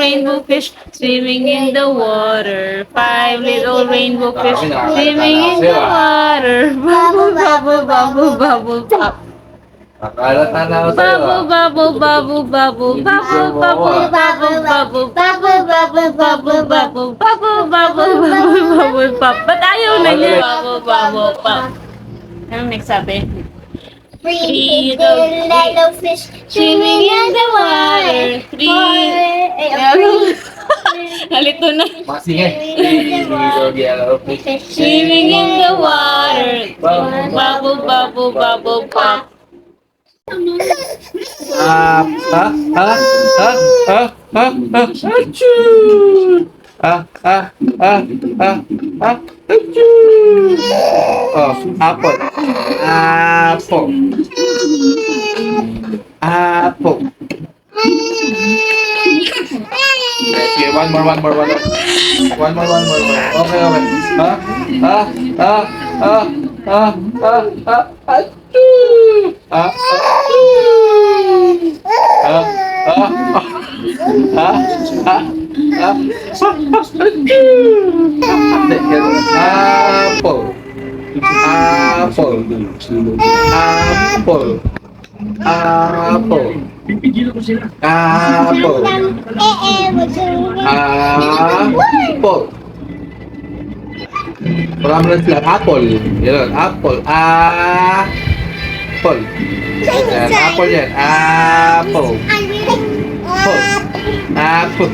rainbow fish swimming in the water. 5 little rainbow fish swimming in the water. Bubble, bubble, bubble, bubble, pop. Nakalata na ako sa'yo. Bubble, bubble, bubble, bubble, bubble, bubble, bubble, bubble, bubble, bubble, bubble, bubble, bubble, bubble, bubble, bubble, pop. Ba't ayaw na niya? Bubble, bubble, pop. Anong next sabi? Three little fish swimming in the water. Halito na. Masingin. Little yellow fish. Swimming in the water. Bubble, bubble, bubble, pop. Achoo! Achoo! Oh, apple. Apple. Apple. Okay, one more. One more. Okay. Achoo! Apple. Pipigilan ko sila. Apple. Marami na sila. Apple. Yan. Apple. Apple. Yan. Apple yan. Apple. Apple.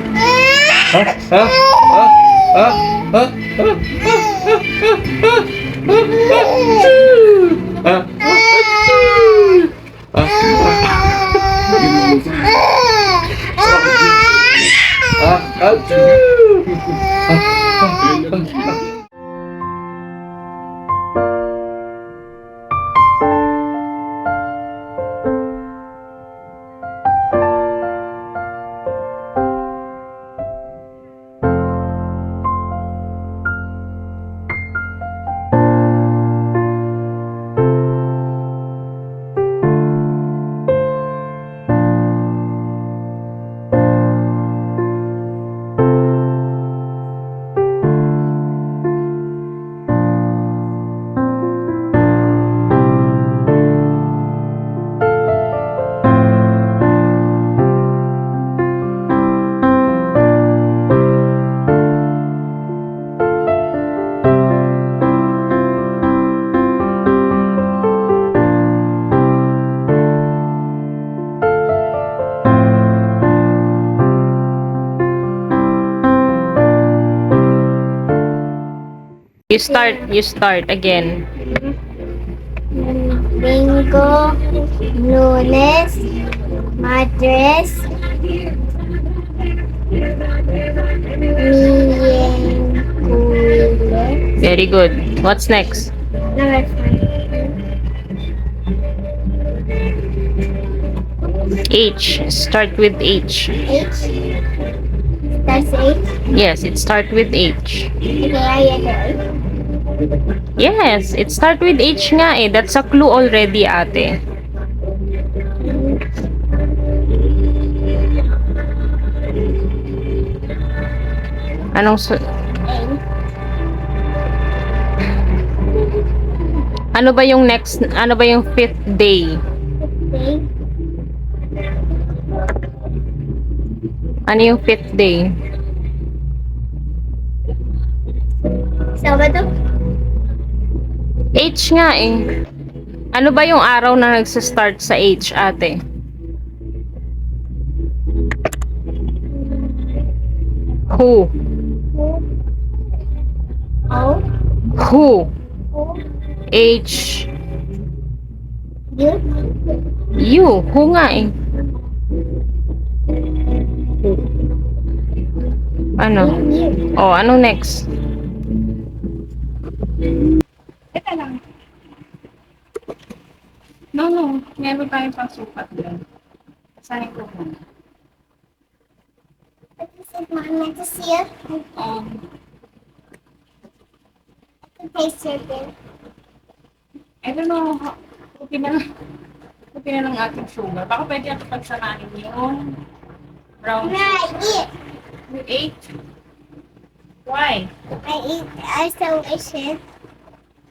You start again. Bingo, Lunes, Madres, Miyengkules. Very good. What's next? Number 5. H. Start with H. H. That's H. Yes, it start with H. Okay, are you there? Yes, it start with H nga eh. That's a clue already, ate. Anong Ano ba yung next? Ano ba yung fifth day? Okay. Ano yung fifth day? Sabado? H nga eh. Ano ba yung araw na nagsa-start sa H, ate? Who? O? Who? O? H. U? You. Who nga eh. Ano? U? Oh, anong next? Teka lang. No. Meron tayong pasukat doon. Saan ko muna? Mama, to see it. Taste circle. I don't know. Okay na lang ating sugar. Baka pwede natin pagsamahin yung brown sugar. Right, You ate? Why? I still wish it.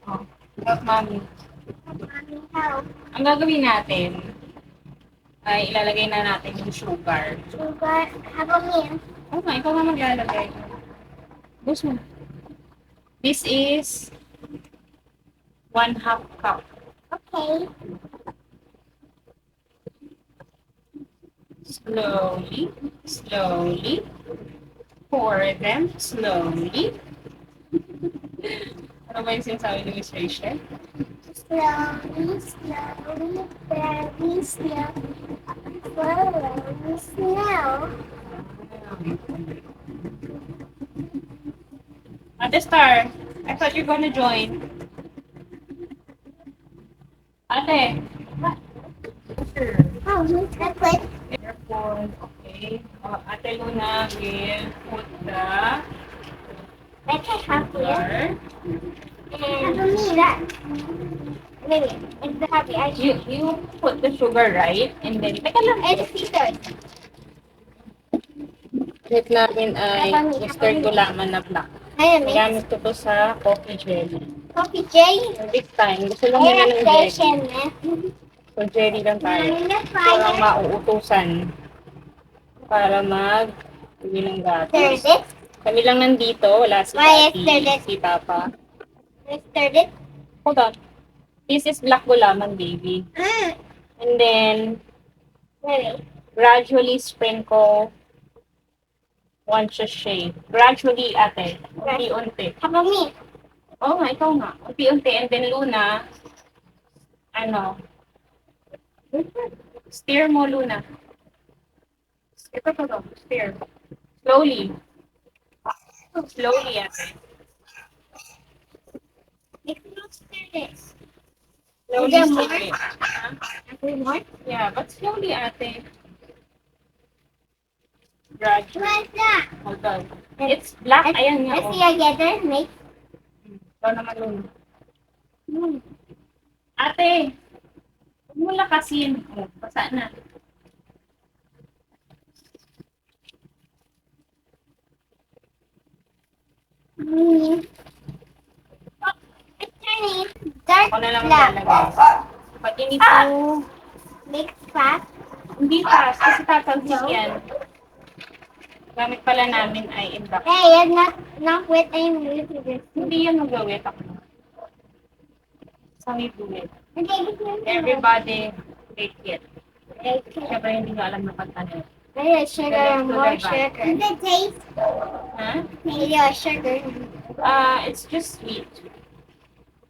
Oh, help mommy. Mommy, help. Ang gagawin natin ay ilalagay na natin yung sugar. Sugar, how about me? Oh my, ikaw nga maglalagay. Gusto mo. This is 1/2 cup. Okay. Slowly, slowly. Pour them slowly. Ano ba yung sinasabi ni Miss Rachel? Slowly, slowly, very slow. Slowly, slow. Ate Star, I thought you're gonna join. Ate. Oh, that's good. Careful. Okay. Ate Luna will put the I can help you. sugar. How about me, that? Maybe. It's the happy I You put the sugar right, and then teka lang. It's seasoning. Hit namin ay Mr. Gulaman na black. I am Gamit ko to sa coffee jelly. Coffee J. Big time. Gusto lang I nila have ng jelly. station. So jelly lang tayo. I'm the Walang fire. mauutusan para bili ng Stir gatas. it. Kami lang nandito. Wala si Why Tati, stir it? si Papa. Stir it. Hold on. This is black gulaman, baby. And then, Really? gradually sprinkle one sachet. Gradually, ate. Unti-unti. How about me? Oo nga, ikaw nga. Unti-unti. And then, Luna, stir mo, Luna. Ito. Stir. Slowly. Slowly, ate. You can stir this. Slowly, Is there stir more? it. More? Yeah, but slowly, ate. Gradually. What's that? Hold on. It's black. Ayan nga. Let's Oh. see together. Make. Ikaw naman, Luna. Ate, huwag mo lakasin. Oh, basa na. Mm. Oh, it's turning dark Ako na lang black. maglalagay. Pag hindi po, Mix fast. hindi fast kasi tatalsik yan. Gamit pala namin ay induction. Hey, it's not wet anymore. Okay, Hindi yan magawit ako. Sami buwit. this is Everybody take it. Okay. Siyempre hindi nyo alam na pagkano. Maybe sugar, more sugar. Does it taste? Ha? Maybe sugar. It's just sweet.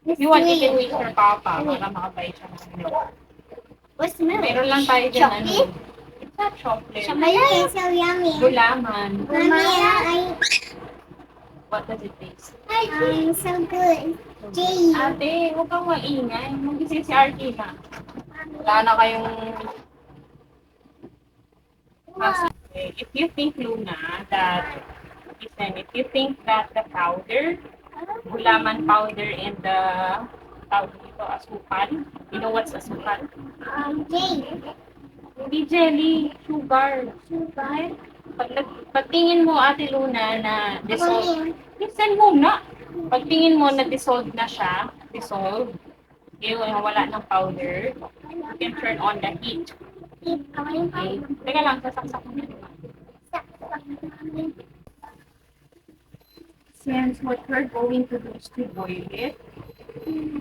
If It's you want, you can sweet. wait for Papa para makabay siya ng milk. What's the milk? Meron lang tayo dyan, Chocolate? It's not chocolate. Chocolate is so yummy. Gulaman. Mommy, What does it taste? so good. Gee. Ate, huwag kang maingay. Mag-isip si Artina. Wala na kayong... If you think, Luna, if you think that the powder, gulaman powder and the tawag dito, asukal, you know what's asukal? Jay. Hindi jelly, sugar. Sugar. Pagtingin mo, Ate Luna, na dissolve, listen muna. Pagtingin mo na dissolve na siya, yung wala ng powder, you can turn on the heat. Okay? Teka lang, sasaksak mo na. Since what we're going to do is to boil it,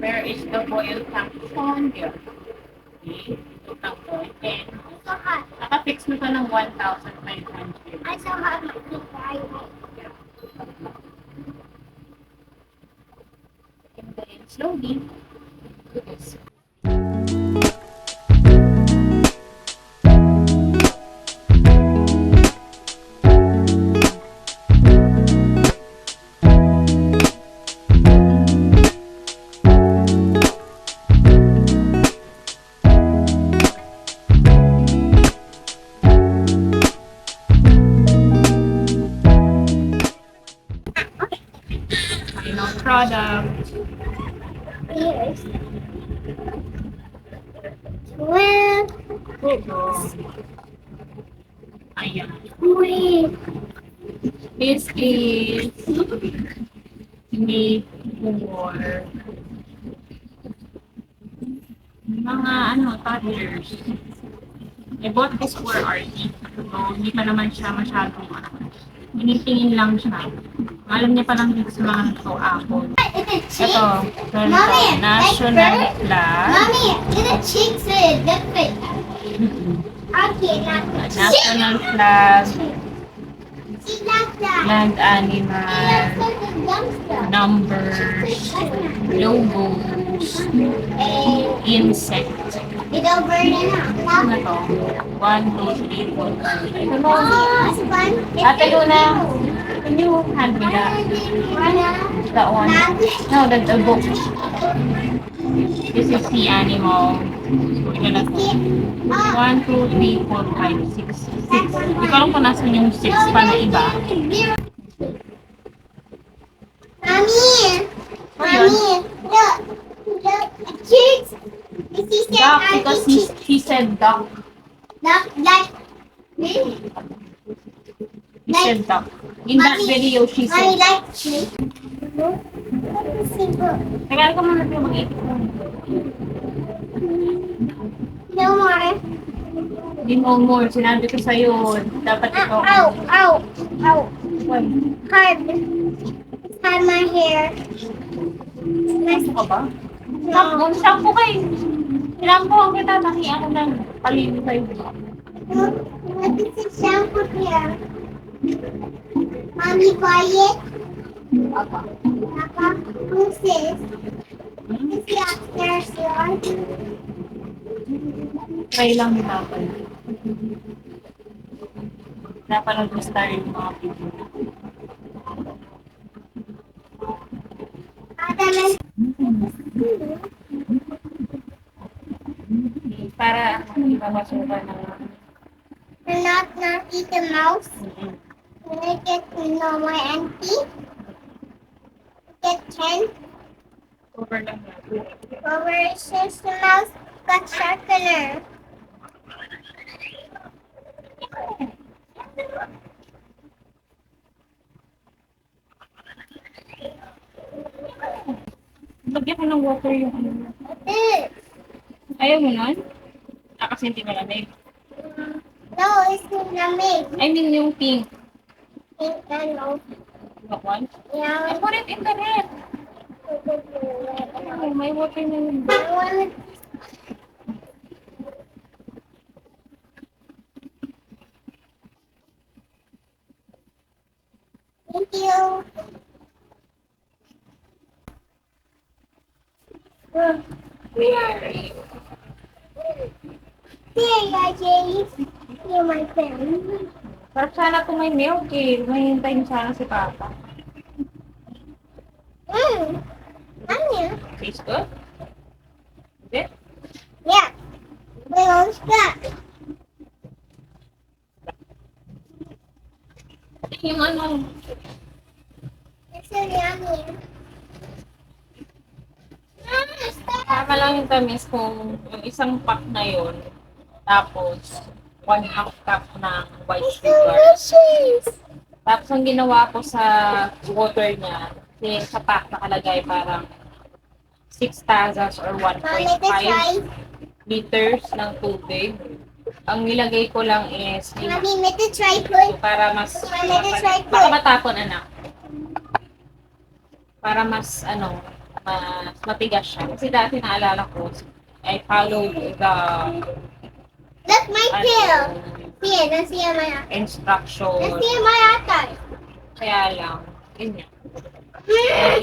where is the boil function? Here. Okay, ito ang boil. And So hot. nakafix mo to ng 1,500. I so hot my feet dry. And then slowly, do this. Final product. Years. 12. Ayan. Wait. This is made for mga toddlers. I bought this for RT. So, hindi pa naman siya masyadong Tingin lang siya. Alam niya pa lang dito sa mga ito, apple. Ito, Mommy, national like flag. Mommy, the cheeks are different. Okay, not National flag, See, like that. land That's animal, like the dumpster. numbers, logos, insect. It over it now. Ano to? 1, 2, 3, 4, 5. I don't know. Oh, it's fun. Ate Luna, can you hand me that one? No, the book. This is the animal. So, we're gonna 1, 2, 3, 4, 5, 6. 6. Hindi ko alam kung nasan yung 6 pa na iba. Mommy, Oh, yun. look, kids. She said Duck, happy because cheeks. he said duck. Duck, like, really? He said duck. In that video, she I said, like cheeks. Simple. Tagal ko muna ito mag-ipit mo. No more. Hindi mo more. Sinabi ko sa'yo, dapat ito. Ow, ow, ow. Why? Hard. It's hard my hair. Nice. Ka ba? Shampoo kayo. Sinampuhan kita, taki ako ng palino sa'yo. What is the shampoo here? Mommy, buy it. Apa? Papa, who's this? Is he upstairs here? Try lang nila ako. Napanood mo star yung mga video. Para mabasukan ng Not eat the mouse. When I get to know my auntie, get 10. over lang natin. Over says the mouse got circular. Lagyan ko ng water yung ano. This. Ayaw mo nun? Kasi hindi malamig. No, it's not me. I mean yung pink. Pink and no. That one? Yeah. I put it in the net. Oh, may water na yun. I want Thank you. Where? There you are, Jay. You're my friend. Sarap sana kung may milk eh. Mahintay sana si Papa. Onion. Tastes good? Is it? Yeah. Big old stuff. Yung ano. It's so yummy. Tama lang yung tamis kung yung isang pack na yun. Tapos, 1/2 cup ng white It's so sugar. delicious. Tapos, ang ginawa ko sa water niya, kasi sa pack nakalagay parang 6 tazas or Mommy, this 1.5 right. liters ng tubig. Ang nilagay ko lang is Mommy, make the tripod. para mas baka matapon anak. Para mas mas matigas siya. Kasi dati naalala ko, I followed the Look, my tail. See, let's see my eye. instruction. Let's see my eye. Kaya lang, ganyan.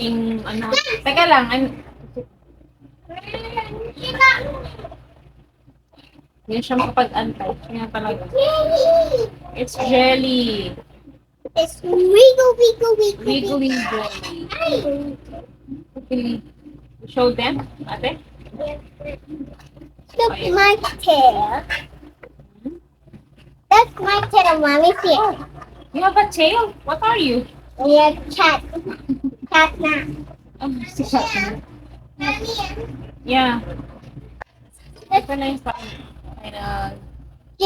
Yung teka lang, yun siya makapag-antay. Kaya talaga. It's jelly. It's wiggle, wiggle, wiggle, Wiggly jelly. Okay. Show them, ate. Look, my tail. That's my tail, Mommy. See it. You have a tail? What are you? We have cat. Cat now. Si Papa. Mommy. Yeah. Ito na yung J.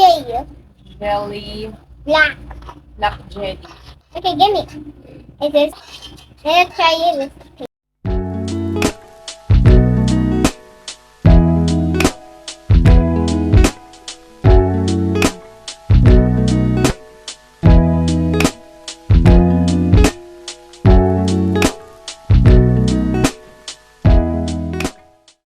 jelly, Black. black jelly. Okay, give me. It is. Let's try it.